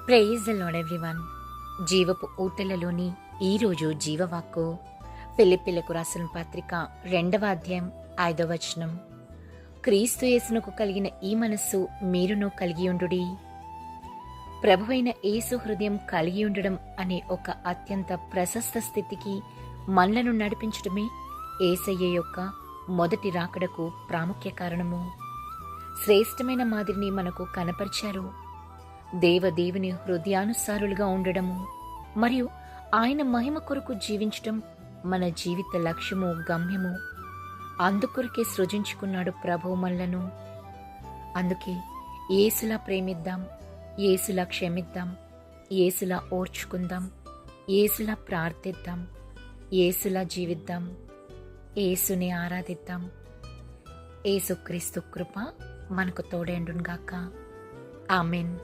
Praise the lord everyone. జీవపు ఊటలలోని ఈరోజు జీవవాక్కు ఫిలిప్పీలకు రాసిన పత్రిక 2వ అధ్యాయం 5వ వచనం. క్రీస్తు యేసునకు కలిగిన ఈ మనస్సు మీరును కలిగి ఉండుడి. ప్రభువైన యేసు హృదయం కలిగి ఉండడం అనే ఒక అత్యంత ప్రశస్త స్థితికి మనలను నడిపించడమే యేసయ్య యొక్క మొదటి రాకడకు ప్రాముఖ్య కారణము. శ్రేష్టమైన మాదిరిని మనకు కనపరిచారు. దేవదేవుని హృదయానుసారులుగా ఉండడము మరియు ఆయన మహిమ కొరకు జీవించటం మన జీవిత లక్ష్యము, గమ్యము. అందుకొరకే సృజించుకున్నాడు ప్రభువు మనలను. అందుకే యేసులా ప్రేమిద్దాం, యేసులా క్షమిద్దాం, యేసులా ఓర్చుకుందాం, యేసులా ప్రార్థిద్దాం, యేసులా జీవిద్దాం, యేసుని ఆరాధిద్దాం. యేసుక్రీస్తు కృప మనకు తోడేండుగాక. ఆమెన్.